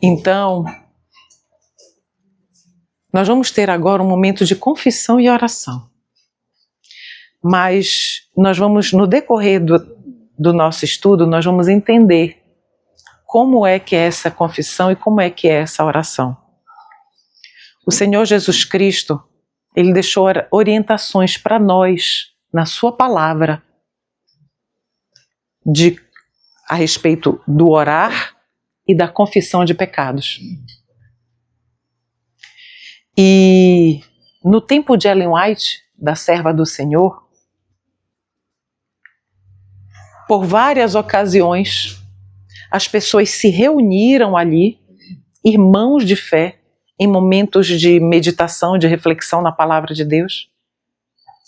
Então, nós vamos ter agora um momento de confissão e oração. Mas nós vamos, no decorrer do nosso estudo, nós vamos entender como é que é essa confissão e como é que é essa oração. O Senhor Jesus Cristo, Ele deixou orientações para nós, na sua palavra, a respeito do orar e da confissão de pecados. E no tempo de Ellen White, da serva do Senhor, por várias ocasiões, as pessoas se reuniram ali, irmãos de fé, em momentos de meditação, de reflexão na palavra de Deus.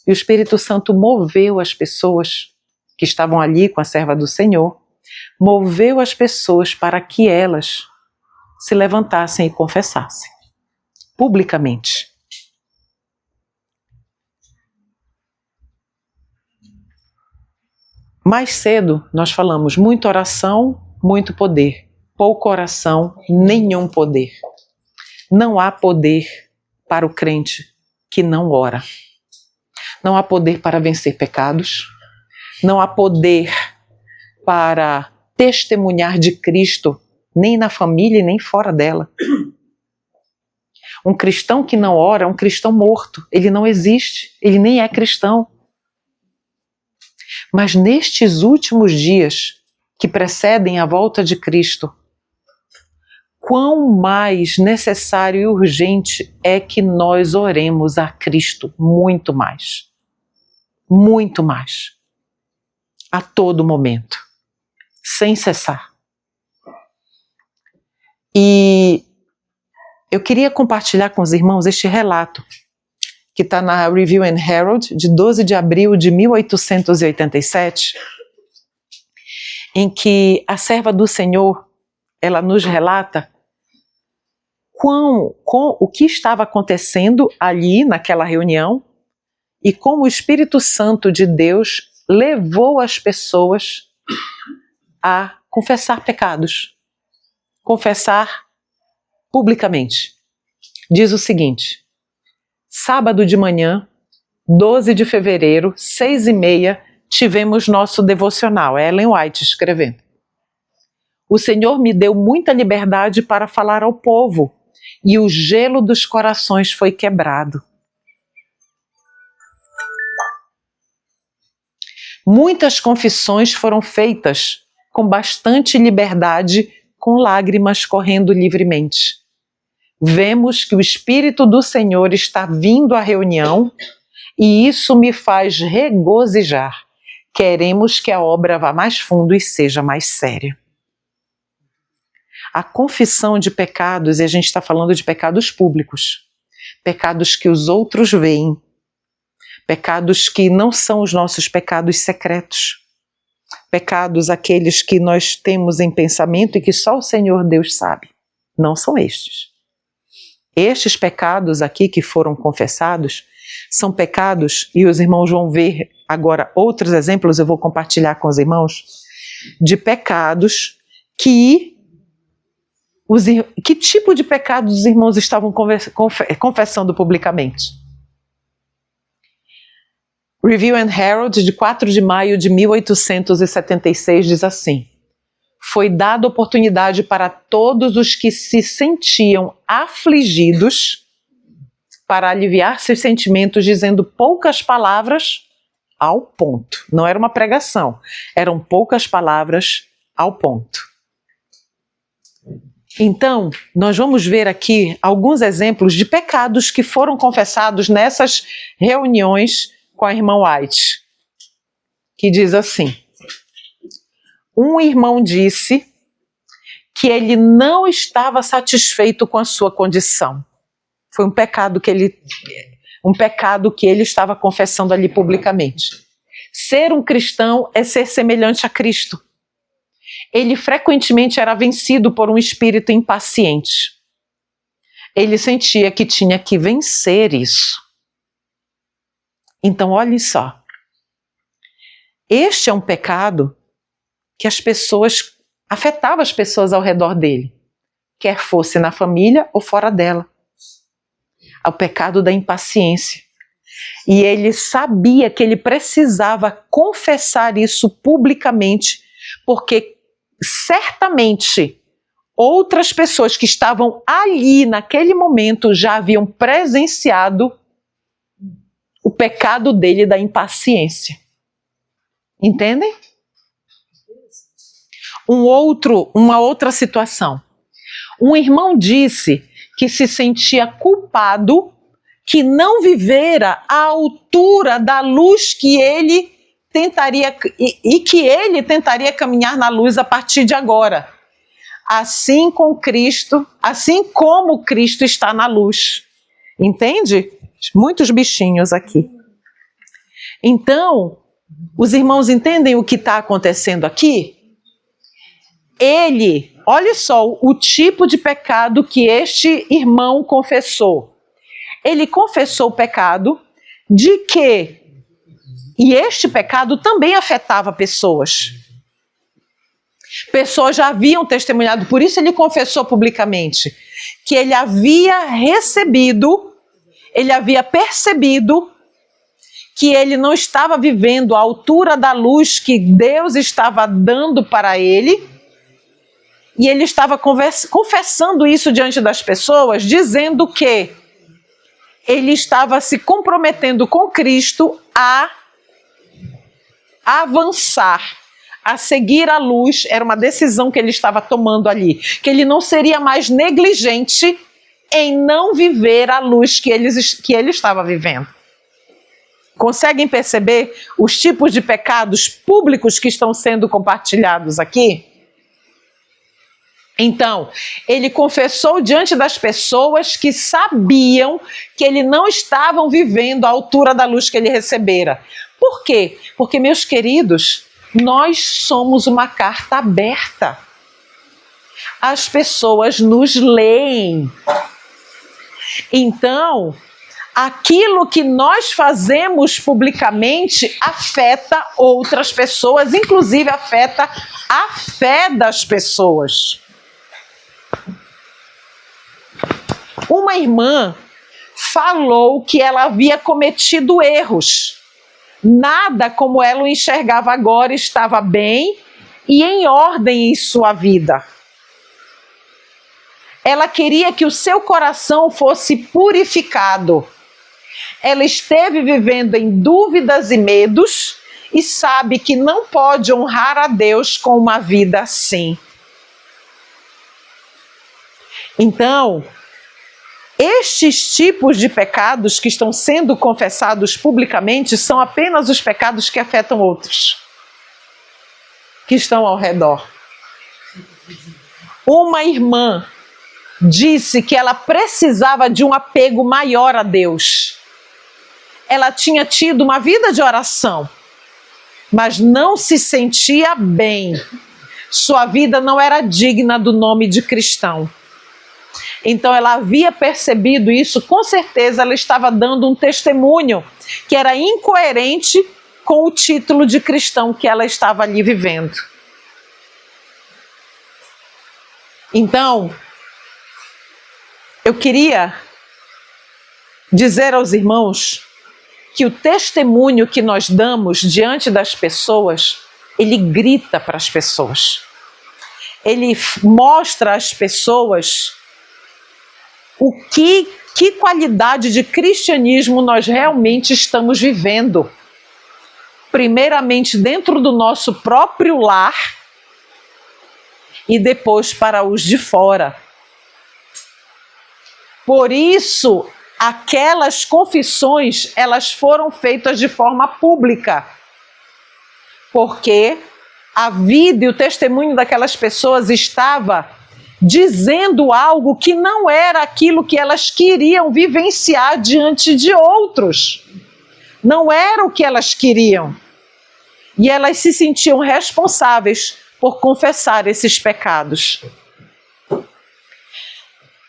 E o Espírito Santo moveu as pessoas que estavam ali com a serva do Senhor, moveu as pessoas para que elas se levantassem e confessassem, publicamente. Mais cedo nós falamos muita oração, muito poder. Pouca oração, nenhum poder. Não há poder para o crente que não ora. Não há poder para vencer pecados. Não há poder para testemunhar de Cristo, nem na família e nem fora dela. Um cristão que não ora é um cristão morto. Ele não existe, ele nem é cristão. Mas nestes últimos dias que precedem a volta de Cristo, quão mais necessário e urgente é que nós oremos a Cristo muito mais. Muito mais. A todo momento. Sem cessar. E eu queria compartilhar com os irmãos este relato que está na Review and Herald, de 12 de abril de 1887, em que a serva do Senhor, ela nos relata o que estava acontecendo ali naquela reunião e como o Espírito Santo de Deus levou as pessoas a confessar pecados, confessar publicamente. Diz o seguinte: sábado de manhã, 12 de fevereiro, 6h30, tivemos nosso devocional. É Ellen White escrevendo. O Senhor me deu muita liberdade para falar ao povo, e o gelo dos corações foi quebrado. Muitas confissões foram feitas com bastante liberdade, com lágrimas correndo livremente. Vemos que o Espírito do Senhor está vindo à reunião e isso me faz regozijar. Queremos que a obra vá mais fundo e seja mais séria. A confissão de pecados, e a gente está falando de pecados públicos, pecados que os outros veem, pecados que não são os nossos pecados secretos, pecados aqueles que nós temos em pensamento e que só o Senhor Deus sabe, não são estes. Estes pecados aqui que foram confessados são pecados, e os irmãos vão ver agora outros exemplos, eu vou compartilhar com os irmãos, de pecados que tipo de pecados os irmãos estavam confessando publicamente? Review and Herald, de 4 de maio de 1876, diz assim: foi dada oportunidade para todos os que se sentiam afligidos para aliviar seus sentimentos, dizendo poucas palavras ao ponto. Não era uma pregação, eram poucas palavras ao ponto. Então, nós vamos ver aqui alguns exemplos de pecados que foram confessados nessas reuniões com a irmã White, que diz assim: um irmão disse que ele não estava satisfeito com a sua condição. Foi um pecado que ele estava confessando ali publicamente. Ser um cristão é ser semelhante a Cristo. Ele frequentemente era vencido por um espírito impaciente. Ele sentia que tinha que vencer isso. Então, olhem só. Este é um pecado que afetava as pessoas ao redor dele, quer fosse na família ou fora dela. O pecado da impaciência. E ele sabia que ele precisava confessar isso publicamente, porque certamente outras pessoas que estavam ali naquele momento já haviam presenciado o pecado dele da impaciência. Entendem? Uma outra situação. Um irmão disse que se sentia culpado que não vivera à altura da luz que ele tentaria e que ele tentaria caminhar na luz a partir de agora. Assim como Cristo está na luz. Entende? Muitos bichinhos aqui. Então, os irmãos entendem o que está acontecendo aqui? Olha só o tipo de pecado que este irmão confessou. Ele confessou o pecado e este pecado também afetava pessoas. Pessoas já haviam testemunhado, por isso ele confessou publicamente, que ele havia percebido que ele não estava vivendo à altura da luz que Deus estava dando para ele, e ele estava confessando isso diante das pessoas, dizendo que ele estava se comprometendo com Cristo a avançar, a seguir a luz. Era uma decisão que ele estava tomando ali, que ele não seria mais negligente em não viver a luz que ele estava vivendo. Conseguem perceber os tipos de pecados públicos que estão sendo compartilhados aqui? Então, ele confessou diante das pessoas que sabiam que ele não estavam vivendo à altura da luz que ele recebera. Por quê? Porque, meus queridos, nós somos uma carta aberta. As pessoas nos leem. Então, aquilo que nós fazemos publicamente afeta outras pessoas, inclusive afeta a fé das pessoas. Uma irmã falou que ela havia cometido erros. Nada como ela o enxergava agora estava bem e em ordem em sua vida. Ela queria que o seu coração fosse purificado. Ela esteve vivendo em dúvidas e medos e sabe que não pode honrar a Deus com uma vida assim. Então, estes tipos de pecados que estão sendo confessados publicamente são apenas os pecados que afetam outros, que estão ao redor. Uma irmã disse que ela precisava de um apego maior a Deus. Ela tinha tido uma vida de oração, mas não se sentia bem. Sua vida não era digna do nome de cristão. Então ela havia percebido isso, com certeza ela estava dando um testemunho que era incoerente com o título de cristão que ela estava ali vivendo. Então, eu queria dizer aos irmãos que o testemunho que nós damos diante das pessoas, ele grita para as pessoas. Ele mostra às pessoas que qualidade de cristianismo nós realmente estamos vivendo. Primeiramente dentro do nosso próprio lar e depois para os de fora. Por isso, aquelas confissões, elas foram feitas de forma pública. Porque a vida e o testemunho daquelas pessoas estava dizendo algo que não era aquilo que elas queriam vivenciar diante de outros. Não era o que elas queriam. E elas se sentiam responsáveis por confessar esses pecados.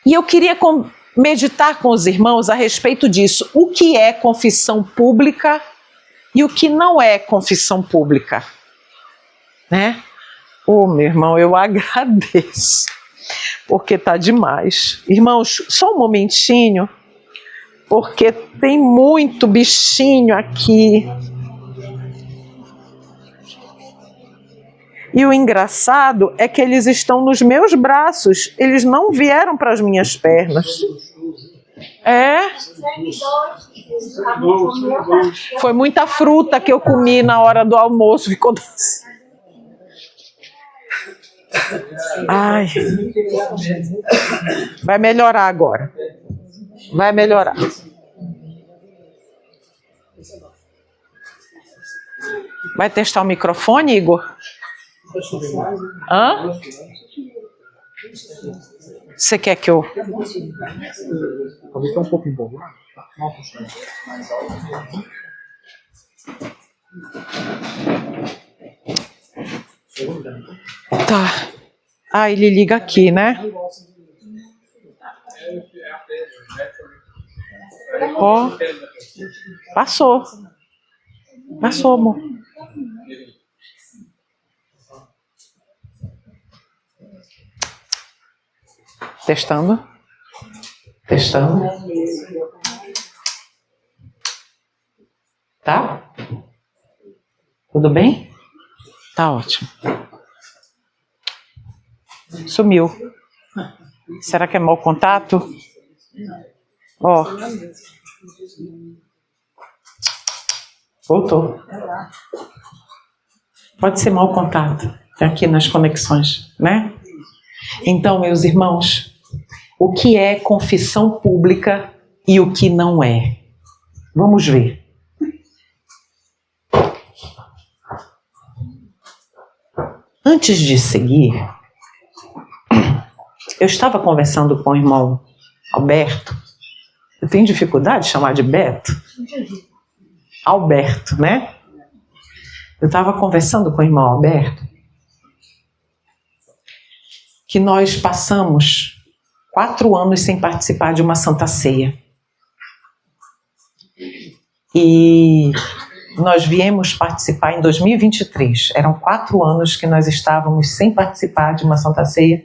E eu queria meditar com os irmãos a respeito disso. O que é confissão pública e o que não é confissão pública? Né? Meu irmão, eu agradeço. porque tá demais. Irmãos, só um momentinho, porque tem muito bichinho aqui. E o engraçado é que eles estão nos meus braços, eles não vieram para as minhas pernas. É? Foi muita fruta que eu comi na hora do almoço. Ficou... Ai. Vai melhorar agora. Vai melhorar. Vai testar o microfone, Igor? Hã? Você quer que eu... Talvez tá um pouco embolado. Tá. Ah, ele liga aqui, né? Ó. Passou. Passou, amor. Testando. Testando. Tá? Tudo bem? Tá ótimo. Sumiu. Será que é mau contato? Ó. Voltou. Pode ser mau contato. Aqui nas conexões, né? Então, meus irmãos, o que é confissão pública e o que não é? Vamos ver. Antes de seguir, eu estava conversando com o irmão Alberto. Eu tenho dificuldade de chamar de Beto? Alberto, né? Eu estava conversando com o irmão Alberto que nós passamos 4 anos sem participar de uma Santa Ceia. E nós viemos participar em 2023. Eram 4 anos que nós estávamos sem participar de uma Santa Ceia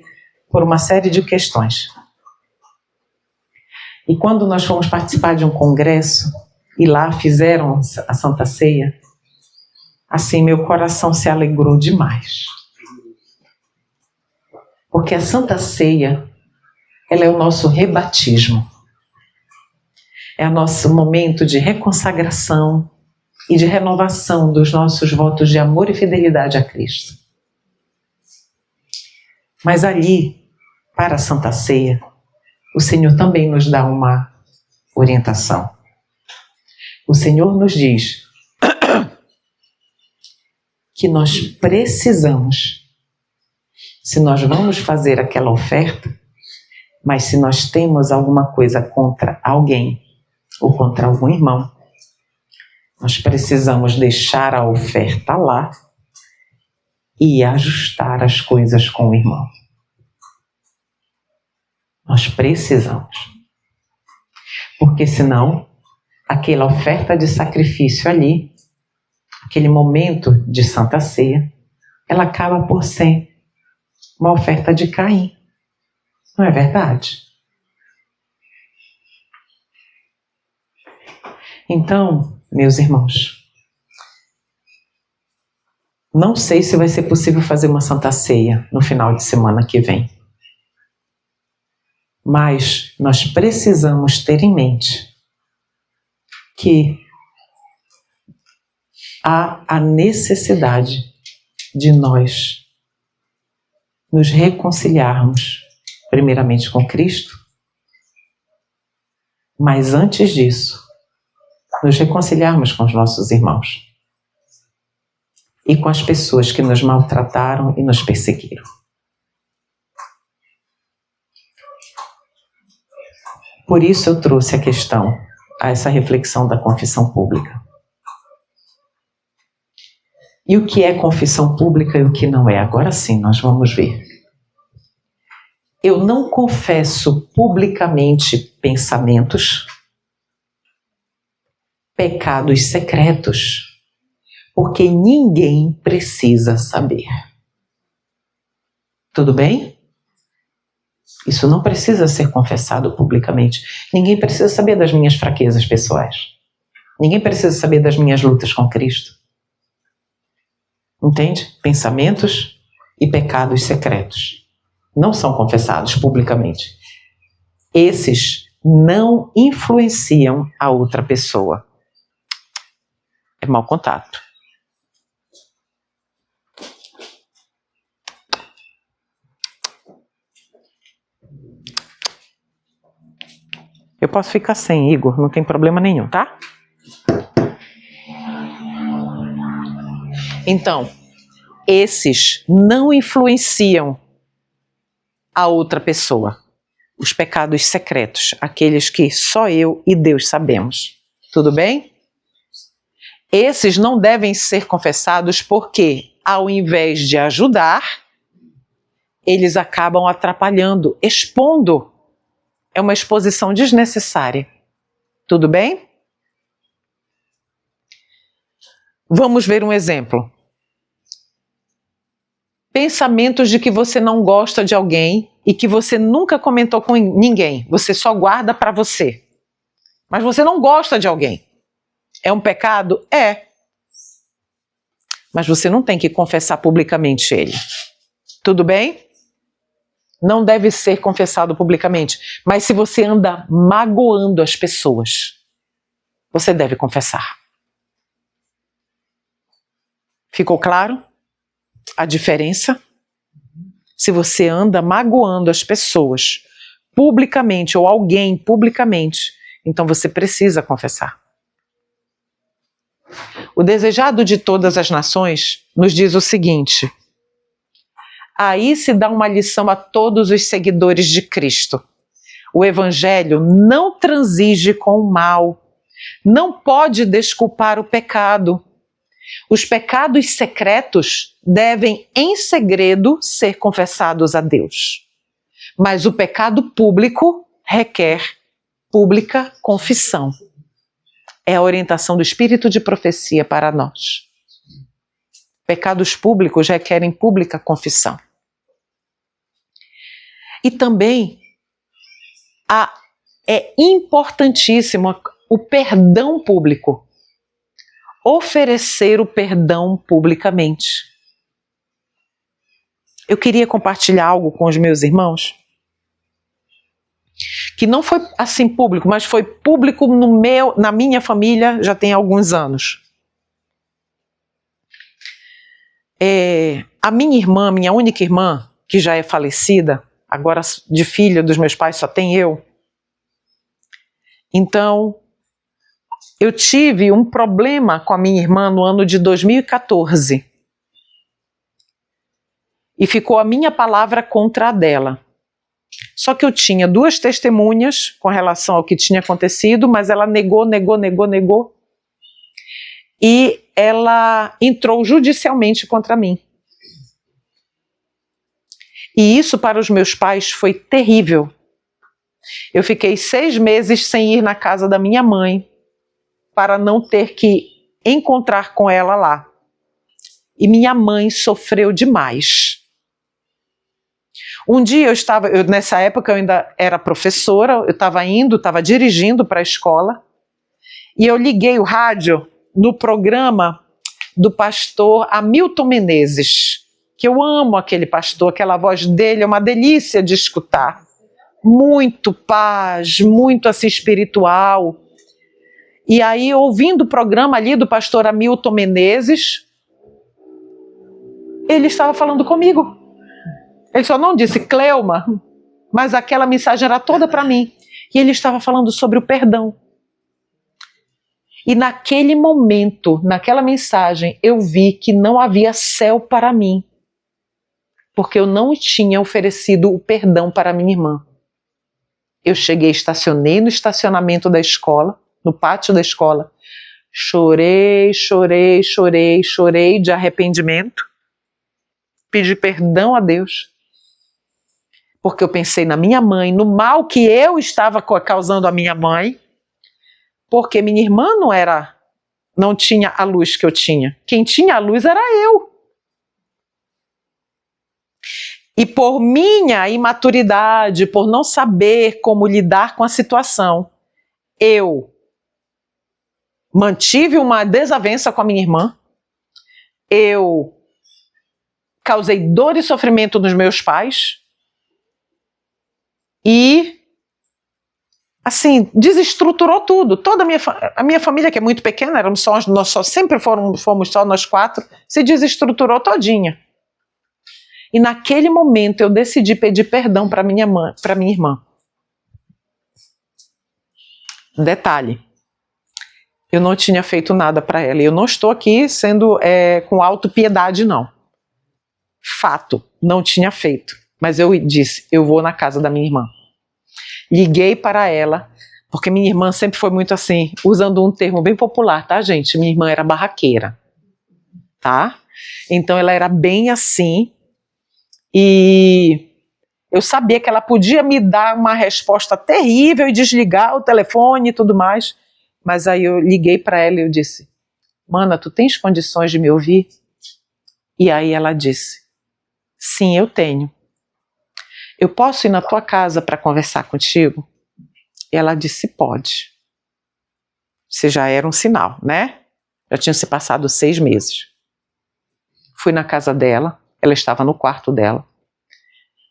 por uma série de questões. E quando nós fomos participar de um congresso e lá fizeram a Santa Ceia, assim, meu coração se alegrou demais. Porque a Santa Ceia, ela é o nosso rebatismo. É o nosso momento de reconsagração e de renovação dos nossos votos de amor e fidelidade a Cristo. Mas ali, para a Santa Ceia, o Senhor também nos dá uma orientação. O Senhor nos diz que nós precisamos, se nós vamos fazer aquela oferta, mas se nós temos alguma coisa contra alguém ou contra algum irmão, nós precisamos deixar a oferta lá e ajustar as coisas com o irmão. Nós precisamos. Porque senão, aquela oferta de sacrifício ali, aquele momento de Santa Ceia, ela acaba por ser uma oferta de Caim. Não é verdade? Então, meus irmãos, não sei se vai ser possível fazer uma Santa Ceia no final de semana que vem. Mas nós precisamos ter em mente que há a necessidade de nós nos reconciliarmos, primeiramente com Cristo, mas antes disso, nos reconciliarmos com os nossos irmãos e com as pessoas que nos maltrataram e nos perseguiram. Por isso eu trouxe a questão, a essa reflexão da confissão pública. E o que é confissão pública e o que não é? Agora sim, nós vamos ver. Eu não confesso publicamente pensamentos, pecados secretos, porque ninguém precisa saber. Tudo bem? Isso não precisa ser confessado publicamente. Ninguém precisa saber das minhas fraquezas pessoais. Ninguém precisa saber das minhas lutas com Cristo. Entende? Pensamentos e pecados secretos não são confessados publicamente. Esses não influenciam a outra pessoa. É mau contato. Eu posso ficar sem, Igor, não tem problema nenhum, tá? Então, esses não influenciam a outra pessoa. Os pecados secretos, aqueles que só eu e Deus sabemos. Tudo bem? Esses não devem ser confessados porque, ao invés de ajudar, eles acabam atrapalhando, expondo. É uma exposição desnecessária. Tudo bem? Vamos ver um exemplo. Pensamentos de que você não gosta de alguém e que você nunca comentou com ninguém. Você só guarda para você. Mas você não gosta de alguém. É um pecado? É. Mas você não tem que confessar publicamente ele. Tudo bem? Não deve ser confessado publicamente. Mas se você anda magoando as pessoas, você deve confessar. Ficou claro a diferença? Se você anda magoando as pessoas publicamente ou alguém publicamente, então você precisa confessar. O Desejado de Todas as Nações nos diz o seguinte: aí se dá uma lição a todos os seguidores de Cristo. O Evangelho não transige com o mal, não pode desculpar o pecado. Os pecados secretos devem, em segredo, ser confessados a Deus. Mas o pecado público requer pública confissão. É a orientação do Espírito de Profecia para nós. Pecados públicos requerem pública confissão. E também é importantíssimo o perdão público. Oferecer o perdão publicamente. Eu queria compartilhar algo com os meus irmãos que não foi assim público, mas foi público na minha família já tem alguns anos. A minha irmã, minha única irmã, que já é falecida, agora de filha dos meus pais só tem eu. Então, eu tive um problema com a minha irmã no ano de 2014. E ficou a minha palavra contra a dela. Só que eu tinha 2 testemunhas com relação ao que tinha acontecido, mas ela negou. E ela entrou judicialmente contra mim. E isso para os meus pais foi terrível. Eu fiquei 6 meses sem ir na casa da minha mãe, para não ter que encontrar com ela lá. E minha mãe sofreu demais. Um dia nessa época eu ainda era professora, eu estava dirigindo para a escola, e eu liguei o rádio no programa do pastor Hamilton Menezes, que eu amo aquele pastor, aquela voz dele é uma delícia de escutar. Muito paz, muito assim espiritual. E aí, ouvindo o programa ali do pastor Hamilton Menezes, ele estava falando comigo. Ele só não disse Cleuma, mas aquela mensagem era toda para mim. E ele estava falando sobre o perdão. E naquele momento, naquela mensagem, eu vi que não havia céu para mim, porque eu não tinha oferecido o perdão para minha irmã. Eu cheguei, estacionei no estacionamento da escola, no pátio da escola, chorei de arrependimento, pedi perdão a Deus, porque eu pensei na minha mãe, no mal que eu estava causando à minha mãe, porque minha irmã não tinha a luz que eu tinha. Quem tinha a luz era eu. E por minha imaturidade, por não saber como lidar com a situação, eu mantive uma desavença com a minha irmã, eu causei dor e sofrimento nos meus pais e, assim, desestruturou tudo. Toda a minha família, que é muito pequena, éramos só, sempre fomos só nós 4, se desestruturou todinha. E naquele momento eu decidi pedir perdão para minha irmã. Detalhe, eu não tinha feito nada para ela. Eu não estou aqui sendo com autopiedade, não. Fato, não tinha feito. Mas eu disse, eu vou na casa da minha irmã. Liguei para ela, porque minha irmã sempre foi muito assim, usando um termo bem popular, tá, gente? Minha irmã era barraqueira, tá? Então ela era bem assim, e eu sabia que ela podia me dar uma resposta terrível e desligar o telefone e tudo mais, mas aí eu liguei para ela e eu disse, mana, tu tens condições de me ouvir? E aí ela disse, sim, eu tenho. Eu posso ir na tua casa para conversar contigo? E ela disse, pode. Isso já era um sinal, né? Já tinham se passado 6 meses. Fui na casa dela, ela estava no quarto dela.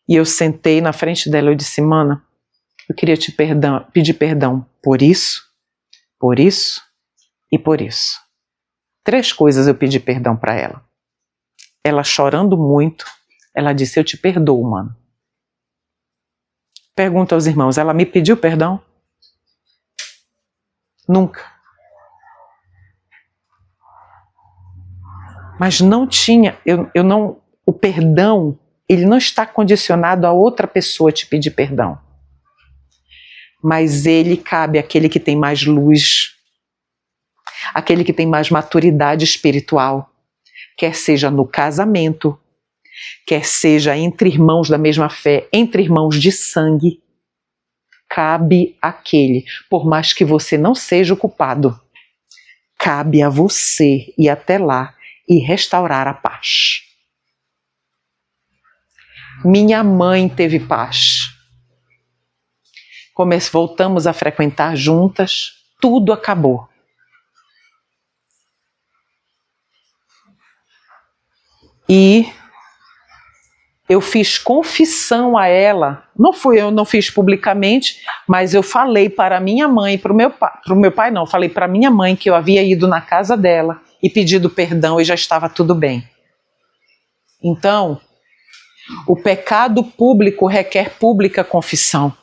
E eu sentei na frente dela e eu disse, mana, eu queria te pedir perdão por isso e por isso. 3 coisas eu pedi perdão para ela. Ela chorando muito, ela disse, eu te perdoo, mano. Pergunta aos irmãos, ela me pediu perdão? Nunca. Mas não tinha, o perdão, ele não está condicionado a outra pessoa te pedir perdão. Mas ele cabe àquele que tem mais luz, aquele que tem mais maturidade espiritual, quer seja no casamento, quer seja entre irmãos da mesma fé, entre irmãos de sangue, cabe àquele, por mais que você não seja o culpado, cabe a você ir até lá e restaurar a paz. Minha mãe teve paz. Voltamos a frequentar juntas, tudo acabou. E eu fiz confissão a ela, eu não fiz publicamente, mas eu falei para minha mãe, para o meu pai não, falei para minha mãe que eu havia ido na casa dela e pedido perdão e já estava tudo bem. Então, o pecado público requer pública confissão.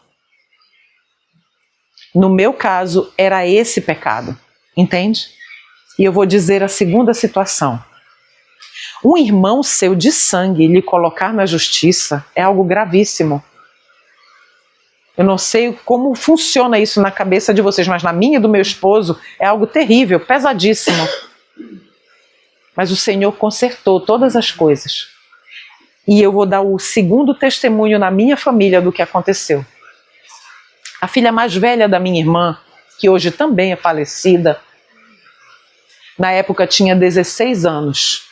No meu caso, era esse pecado, entende? E eu vou dizer a segunda situação. Um irmão seu de sangue lhe colocar na justiça é algo gravíssimo. Eu não sei como funciona isso na cabeça de vocês, mas na minha e do meu esposo é algo terrível, pesadíssimo. Mas o Senhor consertou todas as coisas. E eu vou dar o segundo testemunho na minha família do que aconteceu. A filha mais velha da minha irmã, que hoje também é falecida, na época tinha 16 anos.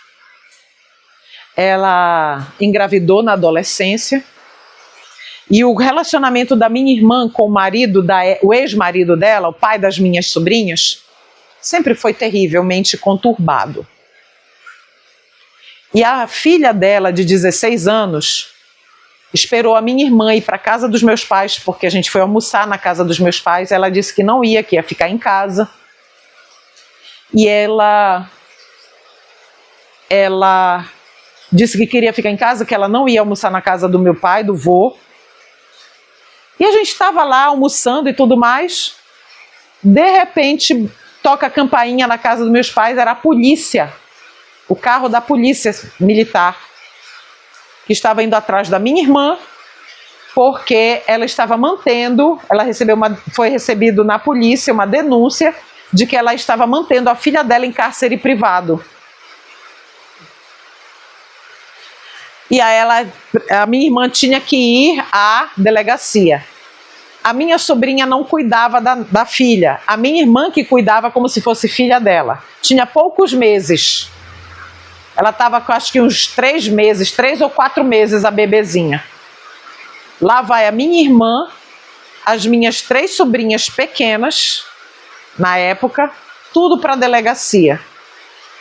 Ela engravidou na adolescência e o relacionamento da minha irmã com o ex-marido dela, o pai das minhas sobrinhas, sempre foi terrivelmente conturbado. E a filha dela, de 16 anos, esperou a minha irmã ir para a casa dos meus pais, porque a gente foi almoçar na casa dos meus pais. Ela disse que não ia, que ia ficar em casa. E ela disse que queria ficar em casa, que ela não ia almoçar na casa do meu pai, do vô. E a gente estava lá almoçando e tudo mais. De repente, toca a campainha na casa dos meus pais, era a polícia. O carro da polícia militar, que estava indo atrás da minha irmã, porque ela estava foi recebido na polícia uma denúncia de que ela estava mantendo a filha dela em cárcere privado. E a minha irmã tinha que ir à delegacia. A minha sobrinha não cuidava da filha, a minha irmã que cuidava como se fosse filha dela. Tinha poucos meses. Ela estava com acho que uns 3 meses, 3 ou 4 meses a bebezinha. Lá vai a minha irmã, as minhas 3 sobrinhas pequenas, na época, tudo para a delegacia.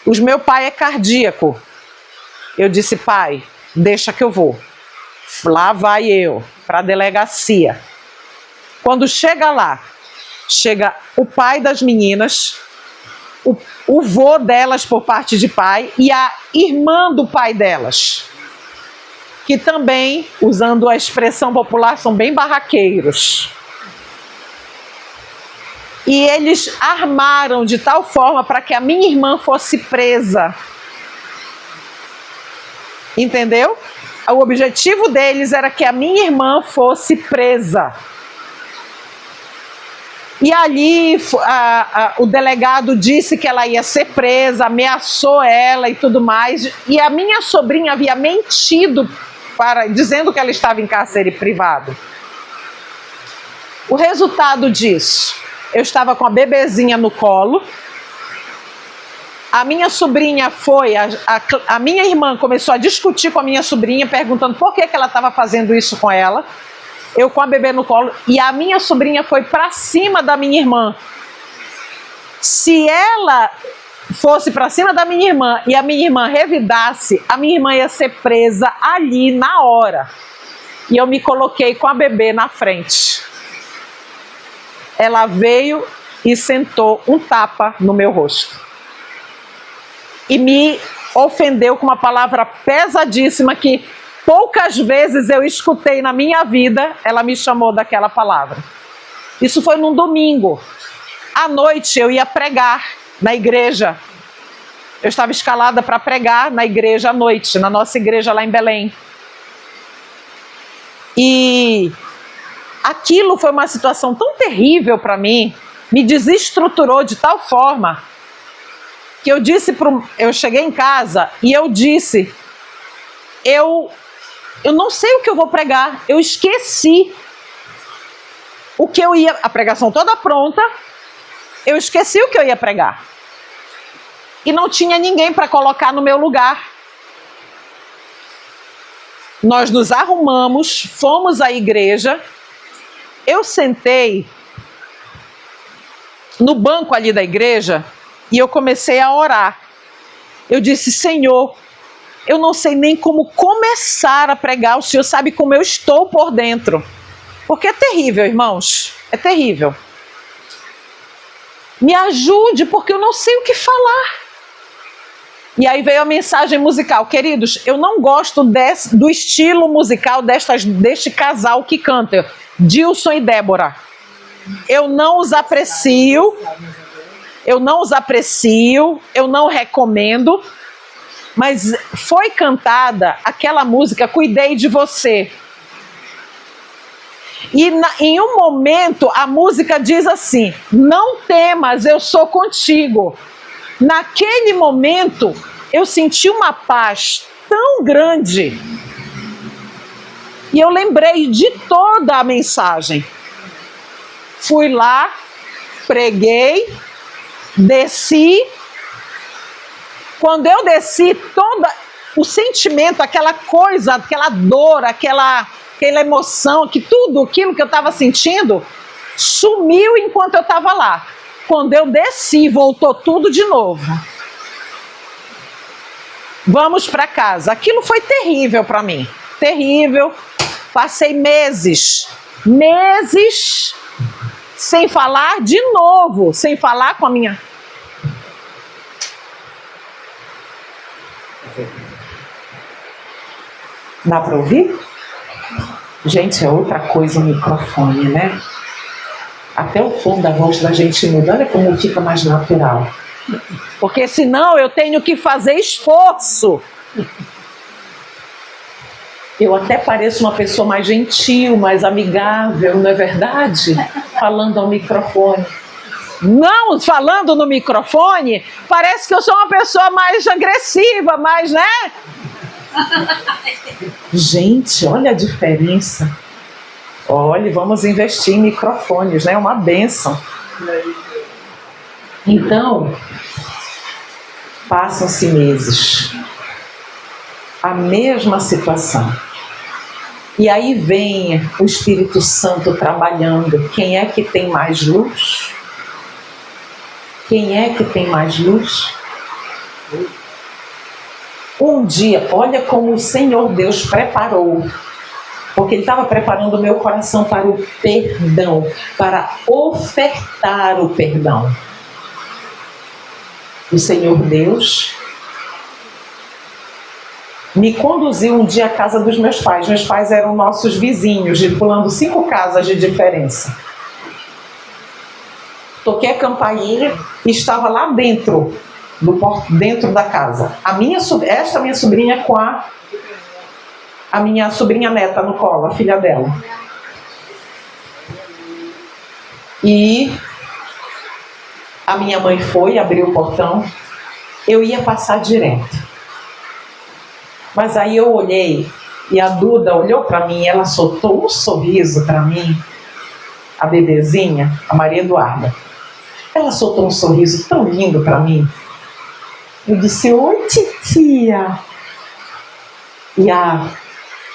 O meu pai é cardíaco. Eu disse, pai, deixa que eu vou. Lá vai eu, para a delegacia. Quando chega lá, chega o pai das meninas, o vô delas por parte de pai e a irmã do pai delas, que também, usando a expressão popular, são bem barraqueiros. E eles armaram de tal forma para que a minha irmã fosse presa. Entendeu? O objetivo deles era que a minha irmã fosse presa. E ali o delegado disse que ela ia ser presa, ameaçou ela e tudo mais. E a minha sobrinha havia mentido dizendo que ela estava em cárcere privado. O resultado disso, eu estava com a bebezinha no colo. A minha sobrinha a minha irmã começou a discutir com a minha sobrinha, perguntando por que ela estava fazendo isso com ela. Eu com a bebê no colo, e a minha sobrinha foi para cima da minha irmã. Se ela fosse para cima da minha irmã e a minha irmã revidasse, a minha irmã ia ser presa ali na hora. E eu me coloquei com a bebê na frente. Ela veio e sentou um tapa no meu rosto. E me ofendeu com uma palavra pesadíssima que poucas vezes eu escutei na minha vida. Ela me chamou daquela palavra. Isso foi num domingo. À noite eu ia pregar na igreja. Eu estava escalada para pregar na igreja à noite, na nossa igreja lá em Belém. E aquilo foi uma situação tão terrível para mim, me desestruturou de tal forma que eu cheguei em casa e eu disse, eu não sei o que eu vou pregar, eu esqueci o que eu ia, a pregação toda pronta, eu esqueci o que eu ia pregar. E não tinha ninguém para colocar no meu lugar. Nós nos arrumamos, fomos à igreja, eu sentei no banco ali da igreja e eu comecei a orar. Eu disse, Senhor, eu não sei nem como começar a pregar, o Senhor sabe como eu estou por dentro. Porque é terrível, irmãos, é terrível. Me ajude, porque eu não sei o que falar. E aí veio a mensagem musical. Queridos, eu não gosto do estilo musical deste casal que canta, Dilson e Débora. Eu não os aprecio, eu não recomendo, mas foi cantada aquela música, Cuidei de Você. E em um momento a música diz assim, não temas, eu sou contigo. Naquele momento eu senti uma paz tão grande e eu lembrei de toda a mensagem. Fui lá, preguei, desci. Quando eu desci, todo o sentimento, aquela coisa, aquela dor, aquela emoção, que tudo aquilo que eu estava sentindo sumiu enquanto eu estava lá. Quando eu desci, voltou tudo de novo. Vamos para casa. Aquilo foi terrível para mim. Terrível. Passei meses sem falar de novo, sem falar com a minha... Dá para ouvir? Gente, é outra coisa o microfone, né? Até o tom da voz da gente muda, olha como fica mais natural. Porque senão eu tenho que fazer esforço. Eu até pareço uma pessoa mais gentil, mais amigável, não é verdade? Falando ao microfone. Não, falando no microfone, parece que eu sou uma pessoa mais agressiva, mais, né? Gente, olha a diferença. Olha, vamos investir em microfones, né? É uma bênção. Então, passam-se meses. a mesma situação. E aí vem o Espírito Santo trabalhando. Quem é que tem mais luz? Quem é que tem mais luz? Um dia, olha como o Senhor Deus preparou, porque Ele estava preparando o meu coração para o perdão, para ofertar o perdão. O Senhor Deus me conduziu um dia à casa dos meus pais. Meus pais eram nossos vizinhos, pulando 5 casas de diferença. Toquei a campainha e estava lá dentro, dentro da casa. Esta minha sobrinha com a minha sobrinha neta no colo, a filha dela. E a minha mãe foi, abriu o portão. Eu ia passar direto. Mas aí eu olhei e a Duda olhou para mim e ela soltou um sorriso para mim. A bebezinha, a Maria Eduarda. Ela soltou um sorriso tão lindo para mim. Eu disse, oi, titia. E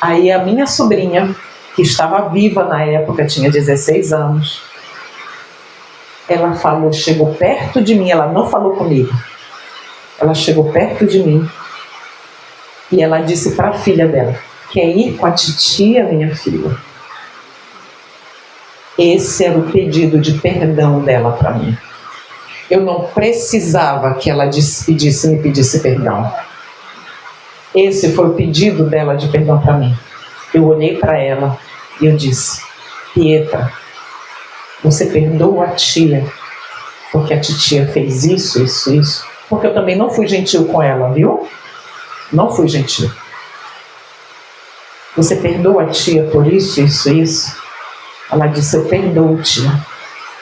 aí a minha sobrinha, que estava viva na época, tinha 16 anos, ela falou, chegou perto de mim, ela não falou comigo. Ela chegou perto de mim e ela disse para a filha dela, quer ir com a titia, minha filha? Esse era o pedido de perdão dela para mim. Eu não precisava que ela me pedisse perdão. Esse foi o pedido dela de perdão para mim. Eu olhei para ela e eu disse, Pietra, você perdoa a tia, porque a titia fez isso, isso, isso. Porque eu também não fui gentil com ela, viu? Não fui gentil. Você perdoa a tia por isso, isso, isso? Ela disse, eu perdoo, tia.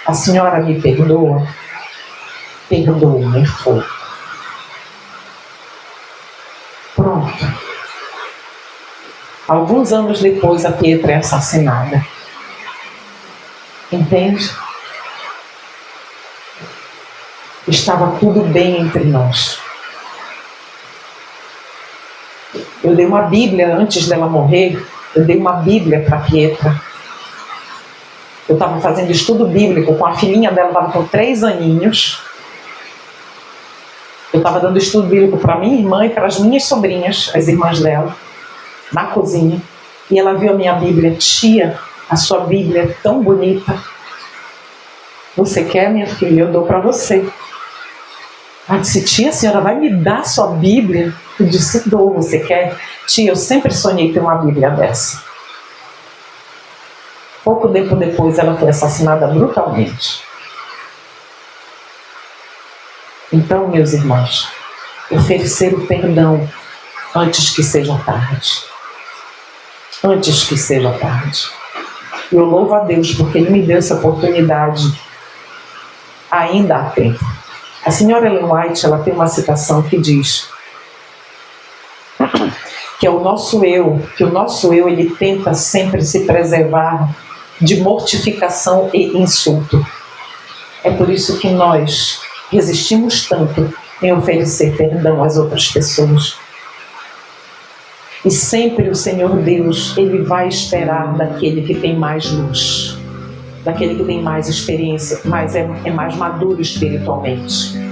A senhora me perdoa? Perdoa-me, foi. Pronto. Alguns anos depois, a Pietra é assassinada. Entende? Estava tudo bem entre nós. Eu dei uma Bíblia antes dela morrer. Eu dei uma Bíblia para a Pietra. Eu estava fazendo estudo bíblico com a filhinha dela, estava com 3 aninhos. Eu estava dando estudo bíblico para minha irmã e para as minhas sobrinhas, as irmãs dela, na cozinha. E ela viu a minha Bíblia. Tia, a sua Bíblia é tão bonita. Você quer, minha filha? Eu dou para você. Ela disse, tia, a senhora vai me dar a sua Bíblia? Eu disse, dou, você quer? Tia, eu sempre sonhei ter uma Bíblia dessa. Pouco tempo depois, ela foi assassinada brutalmente. Então, meus irmãos, oferecer o perdão antes que seja tarde. Antes que seja tarde. Eu louvo a Deus porque Ele me deu essa oportunidade. Ainda há tempo. A senhora Ellen White, ela tem uma citação que diz que é o nosso eu, ele tenta sempre se preservar de mortificação e insulto. É por isso que nós resistimos tanto em oferecer perdão às outras pessoas. E sempre o Senhor Deus, Ele vai esperar daquele que tem mais luz, daquele que tem mais experiência, é mais maduro espiritualmente.